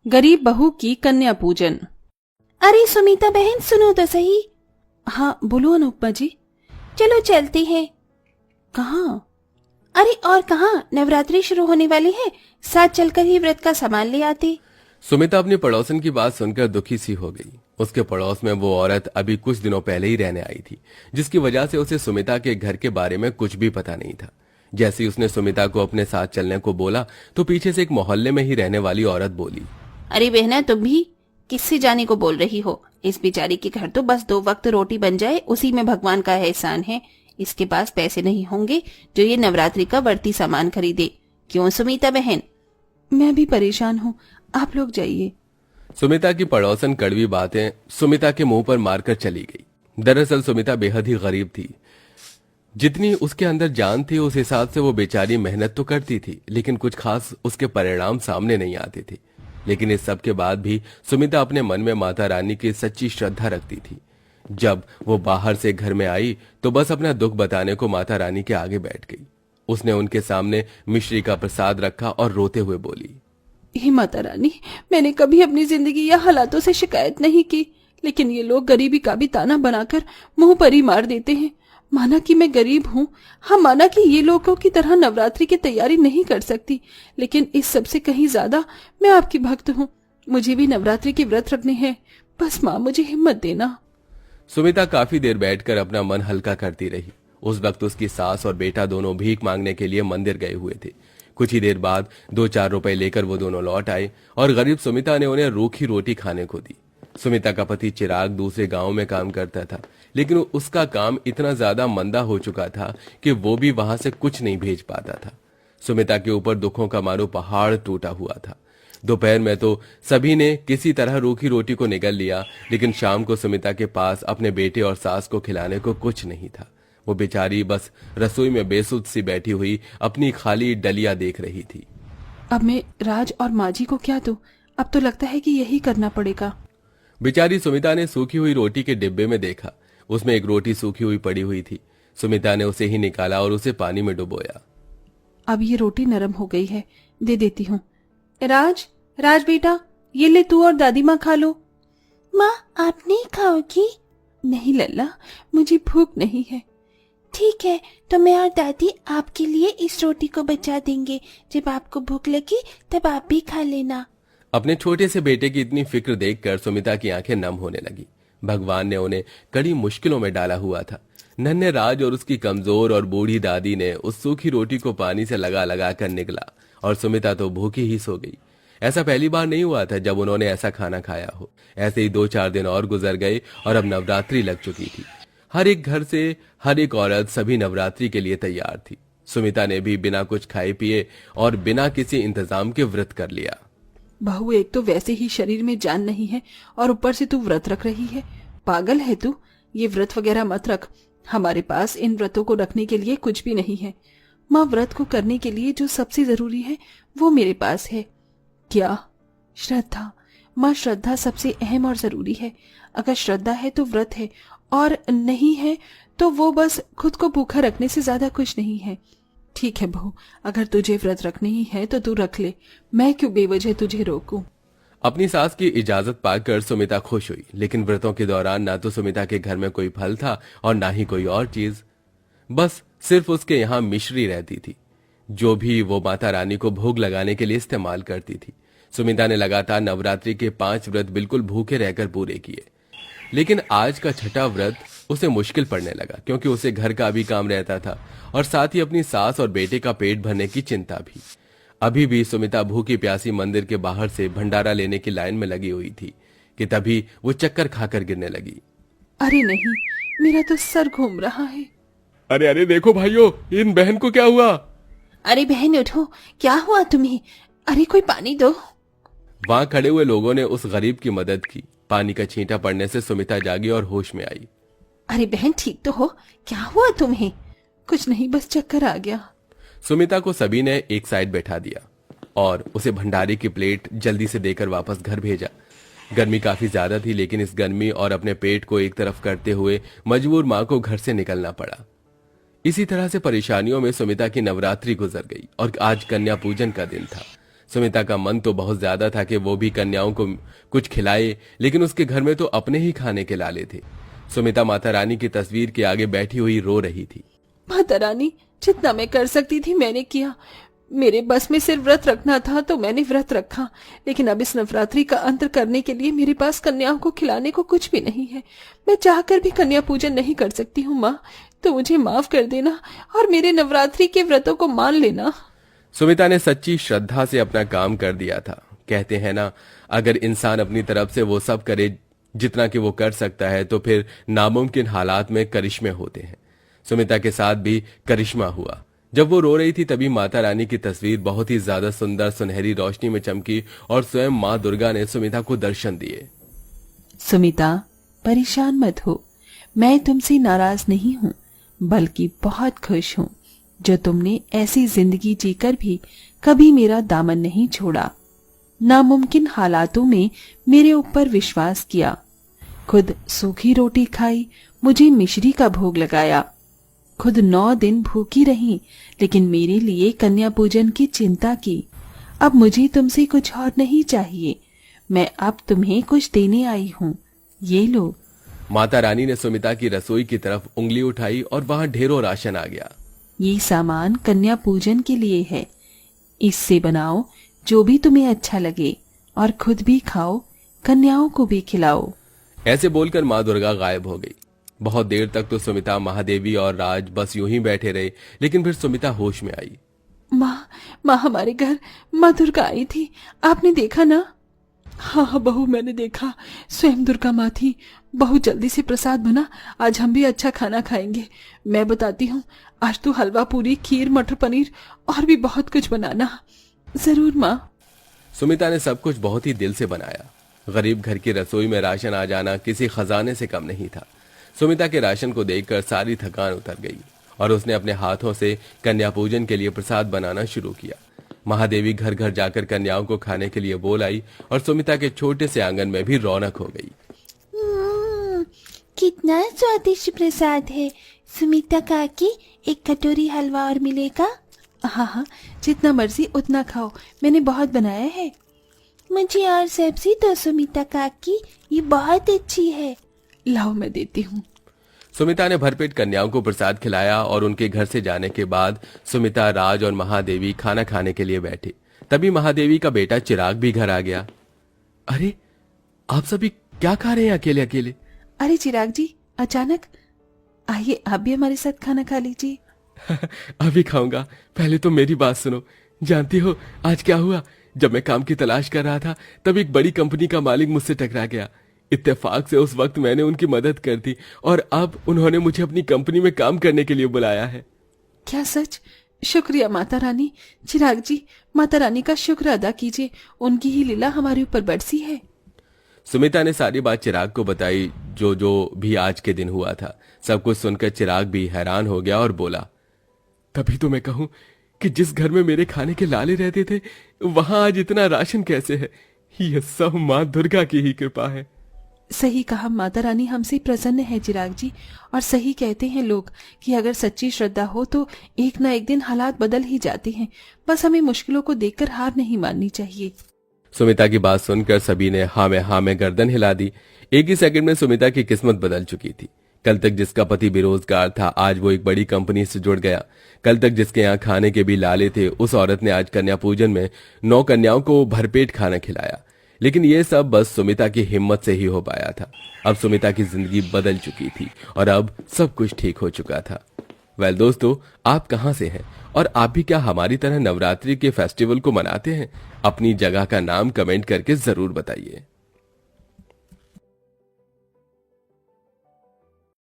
गरीब बहू की कन्या पूजन। अरे सुमिता बहन सुनो तो सही। हाँ बोलो अनुपमा जी। चलो चलते हैं। कहाँ? अरे और कहाँ, नवरात्रि शुरू होने वाली है, साथ चलकर ही व्रत का सामान ले आते। सुमिता अपनी पड़ोसन की बात सुनकर दुखी सी हो गई। उसके पड़ोस में वो औरत अभी कुछ दिनों पहले ही रहने आई थी, जिसकी वजह से उसे सुमिता के घर के बारे में कुछ भी पता नहीं था। जैसे ही उसने सुमिता को अपने साथ चलने को बोला तो पीछे से एक मोहल्ले में ही रहने वाली औरत बोली, अरे बहना तुम भी किससे जाने को बोल रही हो? इस बेचारी के घर तो बस 2 वक्त रोटी बन जाए उसी में भगवान का एहसान है। इसके पास पैसे नहीं होंगे जो ये नवरात्रि का बढ़ती सामान खरीदे। क्यों सुमिता बहन? मैं भी परेशान हूँ, आप लोग जाइए। सुमिता की पड़ोसन कड़वी बातें सुमिता के मुंह पर मारकर चली गई। दरअसल सुमिता बेहद ही गरीब थी। जितनी उसके अंदर जान थी उस हिसाब से वो बेचारी मेहनत तो करती थी, लेकिन कुछ खास उसके परिणाम सामने नहीं आते थे। लेकिन इस सब के बाद भी सुमिता अपने मन में माता रानी की सच्ची श्रद्धा रखती थी। जब वो बाहर से घर में आई तो बस अपना दुख बताने को माता रानी के आगे बैठ गई। उसने उनके सामने मिश्री का प्रसाद रखा और रोते हुए बोली, हे माता रानी, मैंने कभी अपनी जिंदगी या हालातों से शिकायत नहीं की, लेकिन ये लोग गरीबी का भी ताना बनाकर मुंह पर ही मार देते हैं। माना कि मैं गरीब हूँ, हाँ माना कि ये लोगों की तरह नवरात्रि की तैयारी नहीं कर सकती, लेकिन इस सब से कहीं ज्यादा मैं आपकी भक्त हूँ। मुझे भी नवरात्रि के व्रत रखने हैं, बस माँ मुझे हिम्मत देना। सुमिता काफी देर बैठकर अपना मन हल्का करती रही। उस वक्त उसकी सास और बेटा दोनों भीख मांगने के लिए मंदिर गए हुए थे। कुछ ही देर बाद 2-4 रुपए लेकर वो दोनों लौट आए और गरीब सुमिता ने उन्हें रूखी रोटी खाने को दी। सुमिता का पति चिराग दूसरे गांव में काम करता था, लेकिन उसका काम इतना ज्यादा मंदा हो चुका था कि वो भी वहां से कुछ नहीं भेज पाता था। सुमिता के ऊपर दुखों का मानो पहाड़ टूटा हुआ था। दोपहर में तो सभी ने किसी तरह रूखी रोटी को निगल लिया, लेकिन शाम को सुमिता के पास अपने बेटे और सास को खिलाने को कुछ नहीं था। वो बेचारी बस रसोई में बेसुध सी बैठी हुई अपनी खाली डलिया देख रही थी। अब मैं राज और माँ जी को क्या दूं? अब तो लगता है कि यही करना पड़ेगा। बेचारी सुमिता ने सूखी हुई रोटी के डिब्बे में देखा। उसमें एक रोटी सूखी हुई पड़ी हुई थी। सुमिता ने उसे ही निकाला और उसे पानी में डुबोया। अब ये रोटी नरम हो गई है, दे देती हूँ। राज, राज बेटा, ये ले तू और दादी माँ खा लो। माँ आप नहीं खाओगी? नहीं लल्ला, मुझे भूख नहीं है। ठीक है, तो मैं और दादी आपके लिए इस रोटी को बचा देंगे। जब आपको भूख लगी तब आप भी खा लेना। अपने छोटे से बेटे की इतनी फिक्र देखकर सुमिता की आंखें नम होने लगी। भगवान ने उन्हें कड़ी मुश्किलों में डाला हुआ था। नन्हे राज और उसकी कमजोर और बूढ़ी दादी ने उस सूखी रोटी को पानी से लगा लगा कर निगला और सुमिता तो भूखी ही सो गई। ऐसा पहली बार नहीं हुआ था जब उन्होंने ऐसा खाना खाया हो। ऐसे ही 2-4 दिन और गुजर गए और अब नवरात्रि लग चुकी थी। हर एक घर से हर एक औरत सभी नवरात्रि के लिए तैयार थी। सुमिता ने भी बिना कुछ खाए पिए और बिना किसी इंतजाम के व्रत कर लिया। बहू, एक तो वैसे ही शरीर में जान नहीं है और ऊपर से तू व्रत रख रही है। पागल है तू? ये व्रत वगैरह मत रख। हमारे पास इन व्रतों को रखने के लिए कुछ भी नहीं है। माँ, व्रत को करने के लिए जो सबसे जरूरी है वो मेरे पास है। क्या? श्रद्धा। माँ, श्रद्धा सबसे अहम और जरूरी है। अगर श्रद्धा है तो व्रत है, और नहीं है तो वो बस खुद को भूखा रखने से ज्यादा कुछ नहीं है। ठीक है बहू, अगर तुझे व्रत रखने ही है तो तू रख ले। मैं क्यों बेवजह तुझे रोकूं? अपनी सास की इजाजत पाकर सुमिता खुश हुई, लेकिन व्रतों के दौरान ना तो सुमिता के घर में कोई फल था और ना ही कोई और चीज। बस सिर्फ उसके यहाँ मिश्री रहती थी, जो भी वो माता रानी को भोग लगाने के लिए इस्तेमाल करती थी। सुमिता ने लगातार नवरात्रि के 5 व्रत बिल्कुल भूखे रहकर पूरे किए, लेकिन आज का छठा व्रत उसे मुश्किल पड़ने लगा, क्योंकि उसे घर का भी काम रहता था और साथ ही अपनी सास और बेटे का पेट भरने की चिंता भी। अभी भी सुमिता भूखी प्यासी मंदिर के बाहर से भंडारा लेने की लाइन में लगी हुई थी कि तभी वो चक्कर खाकर गिरने लगी। अरे नहीं, मेरा तो सर घूम रहा है। अरे अरे देखो भाइयों, इन बहन को क्या हुआ? अरे बहन उठो, क्या हुआ तुम्हें? अरे कोई पानी दो। वहां खड़े हुए लोगों ने उस गरीब की मदद की। पानी का छींटा पड़ने से सुमिता जागी और होश में आई। अरे बहन ठीक तो हो? क्या हुआ तुम्हें? कुछ नहीं, बस चक्कर आ गया। सुमिता को सभी ने एक साइड बैठा दिया और उसे भंडारे की प्लेट जल्दी से देकर वापस घर भेजा। गर्मी काफी ज्यादा थी, लेकिन इस गर्मी और अपने पेट को एक तरफ करते हुए मजबूर मां को घर से निकलना पड़ा। इसी तरह से परेशानियों में सुमिता की नवरात्रि गुजर गई और आज कन्या पूजन का दिन था। सुमिता का मन तो बहुत ज्यादा था कि वो भी कन्याओं को कुछ खिलाए, लेकिन उसके घर में तो अपने ही खाने के लाले थे। सुमिता माता रानी की तस्वीर के आगे बैठी हुई रो रही थी। माता रानी, जितना मैं कर सकती थी मैंने किया। मेरे बस में सिर्फ व्रत रखना था तो मैंने व्रत रखा, लेकिन अब इस नवरात्रि का अंत करने के लिए मेरे पास कन्याओं को खिलाने को कुछ भी नहीं है। मैं चाहकर भी कन्या पूजन नहीं कर सकती हूँ माँ, तो मुझे माफ कर देना और मेरे नवरात्रि के व्रतों को मान लेना। सुमिता ने सच्ची श्रद्धा से अपना काम कर दिया था। कहते हैं ना, अगर इंसान अपनी तरफ से वो सब करे जितना कि वो कर सकता है तो फिर नामुमकिन हालात में करिश्मे होते हैं। सुमिता के साथ भी करिश्मा हुआ। जब वो रो रही थी तभी माता रानी की तस्वीर बहुत ही ज्यादा सुंदर सुनहरी रोशनी में चमकी और स्वयं माँ दुर्गा ने सुमिता को दर्शन दिए। सुमिता, परेशान मत हो, मैं तुमसे नाराज नहीं हूँ, बल्कि बहुत खुश हूँ जो तुमने ऐसी जिंदगी जीकर भी कभी मेरा दामन नहीं छोड़ा। नामुमकिन हालातों में मेरे ऊपर विश्वास किया, खुद सूखी रोटी खाई, मुझे मिश्री का भोग लगाया, खुद 9 दिन भूखी रही, लेकिन मेरे लिए कन्या पूजन की चिंता की। अब मुझे तुमसे कुछ और नहीं चाहिए, मैं अब तुम्हें कुछ देने आई हूँ, ये लो। माता रानी ने सुमिता की रसोई की तरफ उंगली उठाई और वहां ढेरों राशन आ गया। ये सामान कन्या पूजन के लिए है, इससे बनाओ जो भी तुम्हें अच्छा लगे और खुद भी खाओ, कन्याओं को भी खिलाओ। ऐसे बोलकर माँ दुर्गा गायब हो गई। बहुत देर तक तो सुमिता, महादेवी और राज बस यूं ही बैठे रहे, लेकिन फिर सुमिता होश में आई। माँ हमारे घर माँ दुर्गा आई थी, आपने देखा ना? हाँ बहू, मैंने देखा, स्वयं दुर्गा माँ थी। बहुत जल्दी से प्रसाद बना, आज हम भी अच्छा खाना खाएंगे। मैं बताती हूँ, आज तो हलवा पूरी, खीर, मटर पनीर और भी बहुत कुछ बनाना। जरूर माँ। सुमिता ने सब कुछ बहुत ही दिल से बनाया। गरीब घर की रसोई में राशन आ जाना किसी खजाने से कम नहीं था। सुमिता के राशन को देखकर सारी थकान उतर गई और उसने अपने हाथों से कन्या पूजन के लिए प्रसाद बनाना शुरू किया। महादेवी घर घर जाकर कन्याओं को खाने के लिए बोल आई और सुमिता के छोटे से आंगन में भी रौनक हो गई। कितना स्वादिष्ट प्रसाद है। सुमिता काकी, एक कटोरी हलवा और मिलेगा? हाँ, जितना मर्जी उतना खाओ, मैंने बहुत बनाया है। मुझे और सब्जी दो सुमिता काकी, ये बहुत अच्छी है। लाओ, मैं देती हूँ। सुमिता ने भरपेट कन्याओं को प्रसाद खिलाया और उनके घर से जाने के बाद सुमिता, राज और महादेवी खाना खाने के लिए बैठे। तभी महादेवी का बेटा चिराग भी घर आ गया। अरे, आप सभी क्या खा रहे हैं अकेले अकेले? अरे चिराग जी, अचानक आइए, आप भी हमारे साथ खाना खा लीजिए। अभी खाऊंगा, पहले तो मेरी बात सुनो। जानती हो आज क्या हुआ? जब मैं काम की तलाश कर रहा था तब एक बड़ी कंपनी का मालिक मुझसे टकरा गया। इत्तेफाक से उस वक्त मैंने उनकी मदद कर दी और अब उन्होंने मुझे अपनी कंपनी में काम करने के लिए बुलाया है। क्या सच? शुक्रिया माता रानी। चिराग जी, माता रानी का शुक्र अदा कीजिए, उनकी ही लीला हमारे ऊपर बरसी है। सुमिता ने सारी बात चिराग को बताई, जो भी आज के दिन हुआ था। सब कुछ सुनकर चिराग भी हैरान हो गया और बोला, तभी तो मैं कहूं कि जिस घर में मेरे खाने के लाले रहते थे वहां आज इतना राशन कैसे है? यह सब माँ दुर्गा की ही कृपा है। सही कहा, माता रानी हमसे प्रसन्न है चिराग जी। और सही कहते हैं लोग कि अगर सच्ची श्रद्धा हो तो एक ना एक दिन हालात बदल ही जाते हैं। बस हमें मुश्किलों को देखकर हार नहीं माननी चाहिए। सुमिता की बात सुनकर सभी ने हाँ में गर्दन हिला दी। एक ही सेकंड में सुमिता की किस्मत बदल चुकी थी। कल तक जिसका पति बेरोजगार था, आज वो एक बड़ी कंपनी से जुड़ गया। कल तक जिसके यहाँ खाने के भी लाले थे, उस औरत ने आज कन्या पूजन में 9 कन्याओं को भरपेट खाना खिलाया। लेकिन ये सब बस सुमिता की हिम्मत से ही हो पाया था। अब सुमिता की जिंदगी बदल चुकी थी और अब सब कुछ ठीक हो चुका था। वेल दोस्तों, आप कहां से हैं और आप भी क्या हमारी तरह नवरात्रि के फेस्टिवल को मनाते हैं? अपनी जगह का नाम कमेंट करके जरूर बताइए।